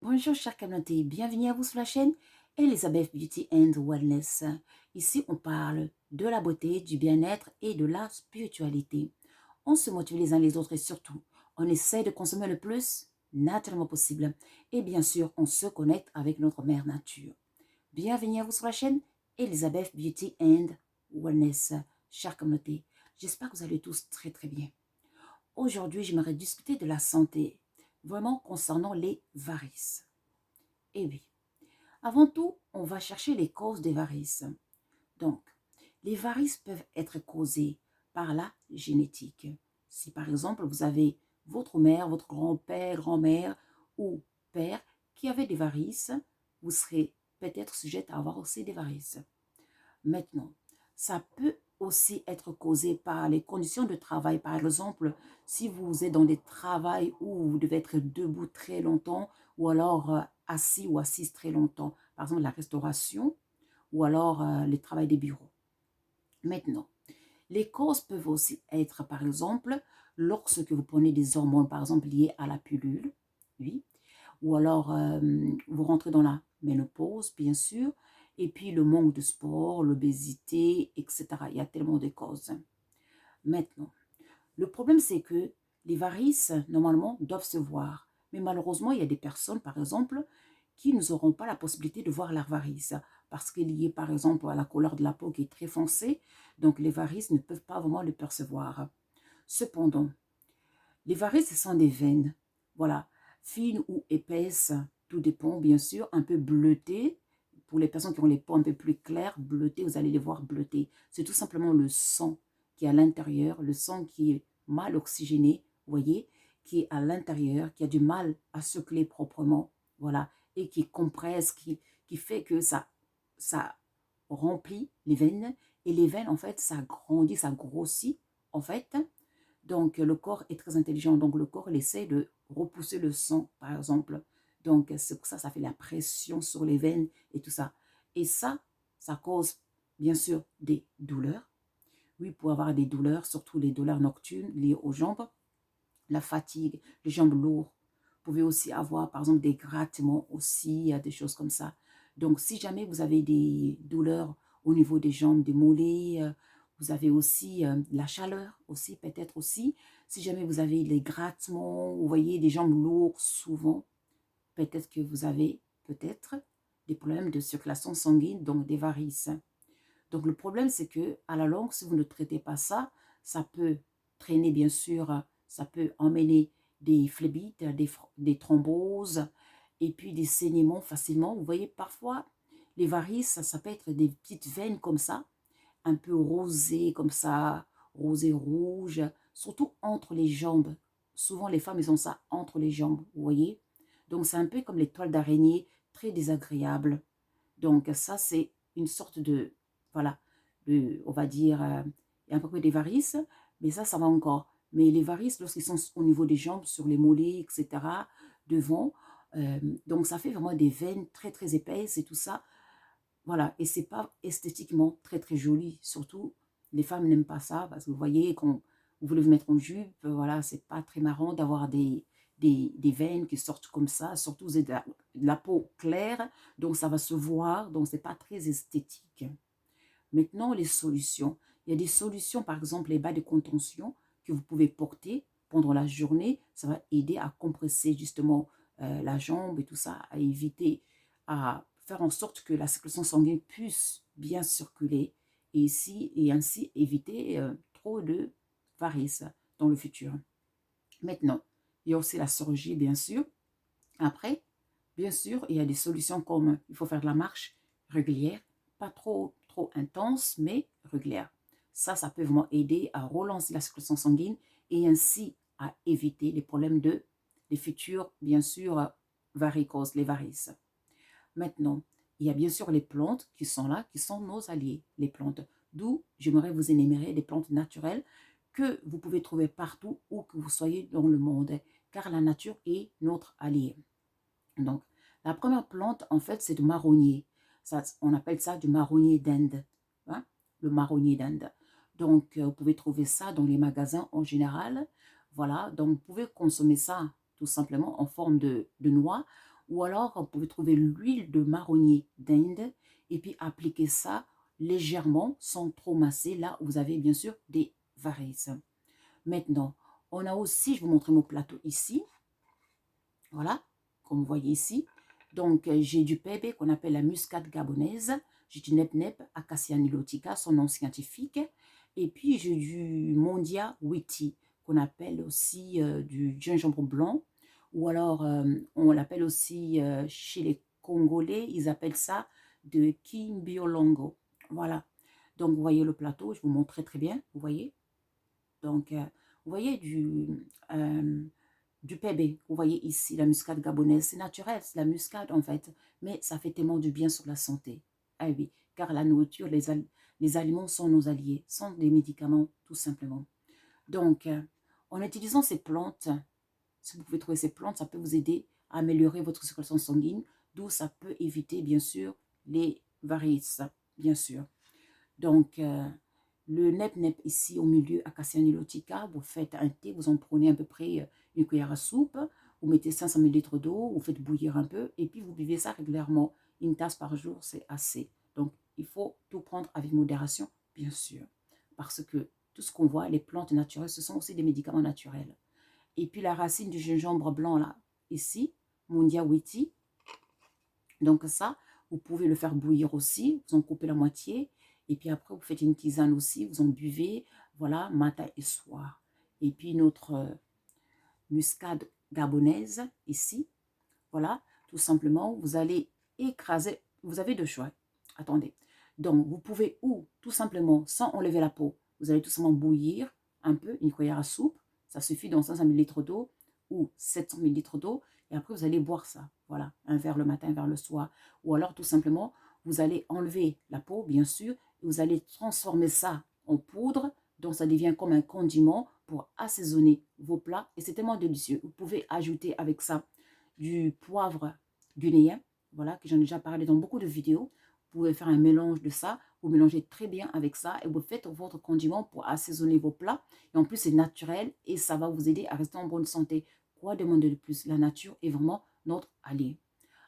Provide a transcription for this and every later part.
Bonjour chers communauté, bienvenue à vous sur la chaîne Elizabeth Beauty and Wellness. Ici on parle de la beauté, du bien-être et de la spiritualité. On se motive les uns les autres et surtout on essaie de consommer le plus naturellement possible. Et bien sûr on se connecte avec notre mère nature. Bienvenue à vous sur la chaîne Elizabeth Beauty and Wellness. Chers communauté, j'espère que vous allez tous très très bien. Aujourd'hui j'aimerais discuter de la santé, vraiment concernant les varices. Eh oui, avant tout, on va chercher les causes des varices. Donc, les varices peuvent être causées par la génétique. Si par exemple, vous avez votre mère, votre grand-père, grand-mère ou père qui avait des varices, vous serez peut-être sujette à avoir aussi des varices. Maintenant, ça peut aussi être causé par les conditions de travail. Par exemple, si vous êtes dans des travails où vous devez être debout très longtemps ou alors assis ou assise très longtemps, par exemple la restauration ou alors le travail des bureaux. Maintenant, les causes peuvent aussi être, par exemple, lorsque vous prenez des hormones, par exemple, liées à la pilule, oui, ou alors vous rentrez dans la ménopause, bien sûr, et puis le manque de sport, l'obésité, etc. Il y a tellement de causes. Maintenant, le problème, c'est que les varices, normalement, doivent se voir. Mais malheureusement, il y a des personnes, par exemple, qui n'auront pas la possibilité de voir leurs varices parce qu'il y est, par exemple, à la couleur de la peau qui est très foncée. Donc, les varices ne peuvent pas vraiment le percevoir. Cependant, les varices, ce sont des veines, voilà, fines ou épaisses, tout dépend, bien sûr, un peu bleutées. Pour les personnes qui ont les peaux un peu plus claires, bleutées, vous allez les voir bleutées. C'est tout simplement le sang qui est à l'intérieur, le sang qui est mal oxygéné, vous voyez, qui est à l'intérieur, qui a du mal à circuler proprement, voilà, et qui compresse, qui fait que ça remplit les veines, et les veines, en fait, ça grandit, ça grossit, en fait. Donc, le corps est très intelligent. Donc, le corps, il essaie de repousser le sang, par exemple. Donc, c'est pour ça, ça fait la pression sur les veines et tout ça. Et ça cause, bien sûr, des douleurs. Oui, pour avoir des douleurs, surtout les douleurs nocturnes liées aux jambes, la fatigue, les jambes lourdes. Vous pouvez aussi avoir, par exemple, des grattements aussi, des choses comme ça. Donc, si jamais vous avez des douleurs au niveau des jambes, des mollets, vous avez aussi la chaleur aussi, peut-être aussi. Si jamais vous avez les grattements, vous voyez des jambes lourdes souvent, peut-être que vous avez peut-être des problèmes de circulation sanguine, donc des varices. Donc, le problème, c'est que à la longue, si vous ne traitez pas ça, ça peut traîner, bien sûr, ça peut emmener des phlébites, des thromboses et puis des saignements facilement. Vous voyez, parfois, les varices, ça peut être des petites veines comme ça, un peu rosées comme ça, rosées rouges, surtout entre les jambes. Souvent, les femmes, ils ont ça entre les jambes, vous voyez. Donc, c'est un peu comme les toiles d'araignée, très désagréable. Donc, ça, c'est une sorte de, voilà, on va dire, il y a un peu des varices, mais ça va encore. Mais les varices, lorsqu'ils sont au niveau des jambes, sur les mollets, etc., devant, donc ça fait vraiment des veines très, très épaisses et tout ça. Voilà, et c'est pas esthétiquement très, très joli. Surtout, les femmes n'aiment pas ça, parce que vous voyez, quand vous voulez vous mettre en jupe, voilà, c'est pas très marrant d'avoir des veines qui sortent comme ça, surtout vous avez de la peau claire, donc ça va se voir, donc c'est pas très esthétique. Maintenant, les solutions. Il y a des solutions, par exemple, les bas de contention que vous pouvez porter pendant la journée. Ça va aider à compresser justement la jambe et tout ça, à éviter, à faire en sorte que la circulation sanguine puisse bien circuler et, ici, et ainsi éviter trop de varices dans le futur. Maintenant, il y a aussi la chirurgie, bien sûr. Après, bien sûr, il y a des solutions comme il faut faire de la marche régulière, pas trop intense, mais régulière. Ça peut vraiment aider à relancer la circulation sanguine et ainsi à éviter les problèmes les futurs, bien sûr, varicoses, les varices. Maintenant, il y a bien sûr les plantes qui sont là, qui sont nos alliés, les plantes. D'où j'aimerais vous énumérer des plantes naturelles que vous pouvez trouver partout où que vous soyez dans le monde, car la nature est notre allié. Donc, la première plante, en fait, c'est du marronnier. Ça, on appelle ça du marronnier d'Inde. Hein, le marronnier d'Inde. Donc, vous pouvez trouver ça dans les magasins en général. Voilà, donc vous pouvez consommer ça tout simplement en forme de noix Ou alors, vous pouvez trouver l'huile de marronnier d'Inde et puis appliquer ça légèrement sans trop masser là où vous avez bien sûr des varices. Maintenant, on a aussi, je vais vous montrer mon plateau ici. Voilà, comme vous voyez ici. Donc, j'ai du pébé qu'on appelle la muscade gabonaise. J'ai du nep-nep, Acacia nilotica, son nom scientifique. Et puis, j'ai du mondia witi, qu'on appelle aussi du gingembre blanc. Ou alors, on l'appelle aussi, chez les Congolais, ils appellent ça de kimbiolongo. Voilà. Donc, vous voyez le plateau, je vous montre très très bien, vous voyez. Donc, vous voyez du pébé. Vous voyez ici la muscade gabonaise. C'est naturel, c'est la muscade en fait. Mais ça fait tellement du bien sur la santé. Ah oui, car la nourriture, les aliments sont nos alliés, sont des médicaments tout simplement. Donc, en utilisant ces plantes, si vous pouvez trouver ces plantes, ça peut vous aider à améliorer votre circulation sanguine, d'où ça peut éviter bien sûr les varices, bien sûr. Donc, le nep-nep ici au milieu, Acacia nilotica, vous faites un thé, vous en prenez à peu près une cuillère à soupe, vous mettez 500 ml d'eau, vous faites bouillir un peu et puis vous buvez ça régulièrement. Une tasse par jour, c'est assez. Donc, il faut tout prendre avec modération, bien sûr. Parce que tout ce qu'on voit, les plantes naturelles, ce sont aussi des médicaments naturels. Et puis la racine du gingembre blanc, là, ici, Mondia witi. Donc ça, vous pouvez le faire bouillir aussi, vous en coupez la moitié. Et puis après, vous faites une tisane aussi, vous en buvez, voilà, matin et soir. Et puis notre muscade gabonaise, ici, voilà, tout simplement, vous allez écraser, vous avez deux choix. Attendez. Donc, vous pouvez ou tout simplement, sans enlever la peau, vous allez tout simplement bouillir un peu, une cuillère à soupe, ça suffit dans 500 ml d'eau ou 700 ml d'eau, et après vous allez boire ça, voilà, un verre le matin, un verre le soir, ou alors tout simplement, vous allez enlever la peau, bien sûr, et vous allez transformer ça en poudre, donc ça devient comme un condiment pour assaisonner vos plats, et c'est tellement délicieux. Vous pouvez ajouter avec ça du poivre guinéen, voilà, que j'en ai déjà parlé dans beaucoup de vidéos. Vous pouvez faire un mélange de ça, vous mélangez très bien avec ça et vous faites votre condiment pour assaisonner vos plats. Et en plus, c'est naturel et ça va vous aider à rester en bonne santé. Quoi demander de plus? La nature est vraiment notre allié.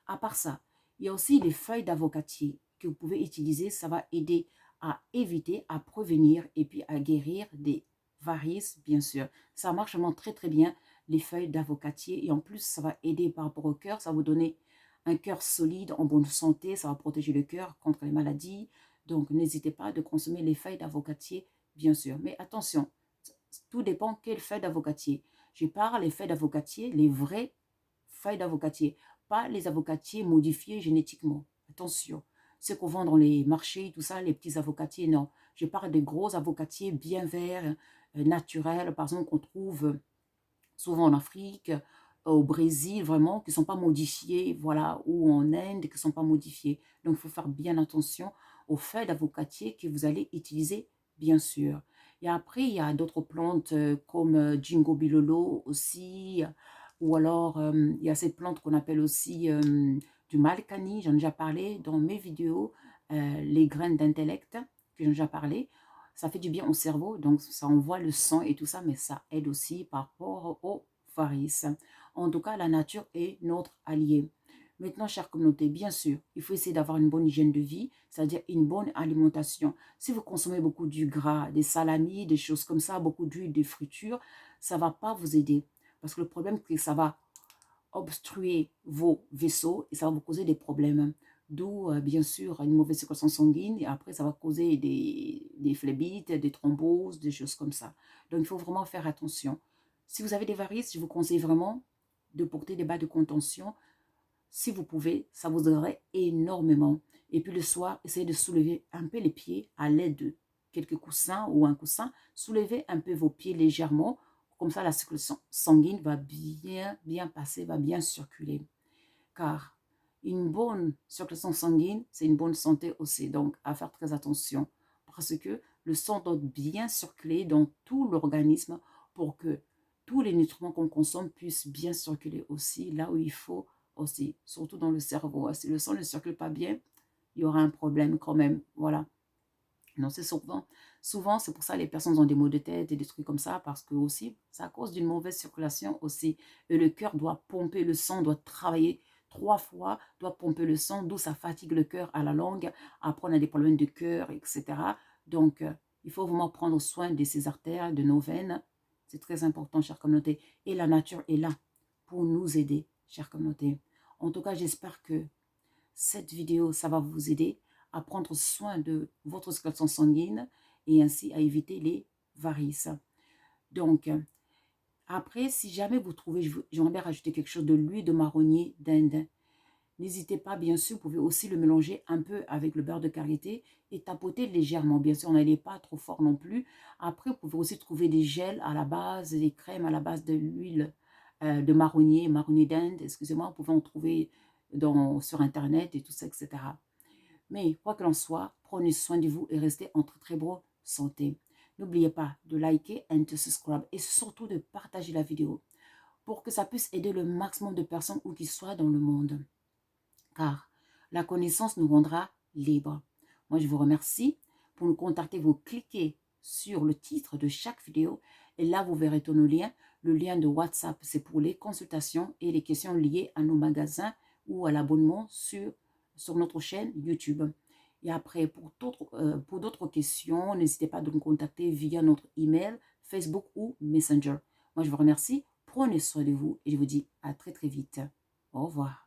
À part ça, il y a aussi les feuilles d'avocatier que vous pouvez utiliser. Ça va aider à éviter, à prévenir et puis à guérir des varices, bien sûr. Ça marche vraiment très très bien, les feuilles d'avocatier. Et en plus, ça va aider par rapport au cœur. Ça va vous donner un cœur solide, en bonne santé. Ça va protéger le cœur contre les maladies. Donc, n'hésitez pas de consommer les feuilles d'avocatier, bien sûr. Mais attention, tout dépend quelle feuille d'avocatier. Je parle les feuilles d'avocatier, les vraies feuilles d'avocatier, pas les avocatiers modifiés génétiquement. Attention, ceux qu'on vend dans les marchés, tout ça, les petits avocatiers, non. Je parle des gros avocatiers bien verts, naturels, par exemple, qu'on trouve souvent en Afrique, au Brésil, vraiment, qui ne sont pas modifiés, voilà, ou en Inde, qui ne sont pas modifiés. Donc, il faut faire bien attention aux feuilles d'avocatier que vous allez utiliser, bien sûr. Et après, il y a d'autres plantes comme Ginkgo biloba aussi, ou alors il y a cette plante qu'on appelle aussi du malkani, j'en ai déjà parlé dans mes vidéos, les graines d'intellect, que j'en ai déjà parlé. Ça fait du bien au cerveau, donc ça envoie le sang et tout ça, mais ça aide aussi par rapport aux varices. En tout cas, la nature est notre allié. Maintenant, chère communauté, bien sûr, il faut essayer d'avoir une bonne hygiène de vie, c'est-à-dire une bonne alimentation. Si vous consommez beaucoup du gras, des salamis, des choses comme ça, beaucoup d'huile, des fritures, ça ne va pas vous aider. Parce que le problème, c'est que ça va obstruer vos vaisseaux et ça va vous causer des problèmes. D'où, bien sûr, une mauvaise circulation sanguine et après, ça va causer des phlébites, des thromboses, des choses comme ça. Donc, il faut vraiment faire attention. Si vous avez des varices, je vous conseille vraiment de porter des bas de contention. Si vous pouvez, ça vous aiderait énormément. Et puis le soir, essayez de soulever un peu les pieds à l'aide de quelques coussins ou un coussin. Soulevez un peu vos pieds légèrement. Comme ça, la circulation sanguine va bien passer, va bien circuler. Car une bonne circulation sanguine, c'est une bonne santé aussi. Donc, à faire très attention. Parce que le sang doit bien circuler dans tout l'organisme pour que tous les nutriments qu'on consomme puissent bien circuler aussi là où il faut aussi, surtout dans le cerveau. Si le sang ne circule pas bien, il y aura un problème quand même. Voilà. Non, c'est souvent c'est pour ça que les personnes ont des maux de tête et des trucs comme ça, parce que aussi, c'est à cause d'une mauvaise circulation aussi. Et le cœur doit pomper, le sang doit travailler 3 fois, doit pomper le sang, d'où ça fatigue le cœur à la longue. Après, on a des problèmes de cœur, etc. Donc, il faut vraiment prendre soin de ces artères, de nos veines. C'est très important, chère communauté. Et la nature est là pour nous aider, chère communauté. En tout cas, j'espère que cette vidéo, ça va vous aider à prendre soin de votre circulation sanguine et ainsi à éviter les varices. Donc, après, si jamais vous trouvez, j'aimerais bien rajouter quelque chose de l'huile de marronnier d'Inde. N'hésitez pas, bien sûr, vous pouvez aussi le mélanger un peu avec le beurre de karité et tapoter légèrement. Bien sûr, n'allez pas trop fort non plus. Après, vous pouvez aussi trouver des gels à la base, des crèmes à la base de l'huile de marronnier d'Inde, excusez-moi, vous pouvez en trouver sur Internet et tout ça, etc. Mais quoi que l'on soit, prenez soin de vous et restez en très bonne santé. N'oubliez pas de liker et de subscribe et surtout de partager la vidéo pour que ça puisse aider le maximum de personnes où qu'ils soient dans le monde. Car la connaissance nous rendra libres. Moi, je vous remercie. Pour nous contacter, vous cliquez sur le titre de chaque vidéo et là, vous verrez tous nos liens. Le lien de WhatsApp, c'est pour les consultations et les questions liées à nos magasins ou à l'abonnement sur notre chaîne YouTube. Et après, pour d'autres questions, n'hésitez pas à nous contacter via notre email, Facebook ou Messenger. Moi, je vous remercie. Prenez soin de vous et je vous dis à très très vite. Au revoir.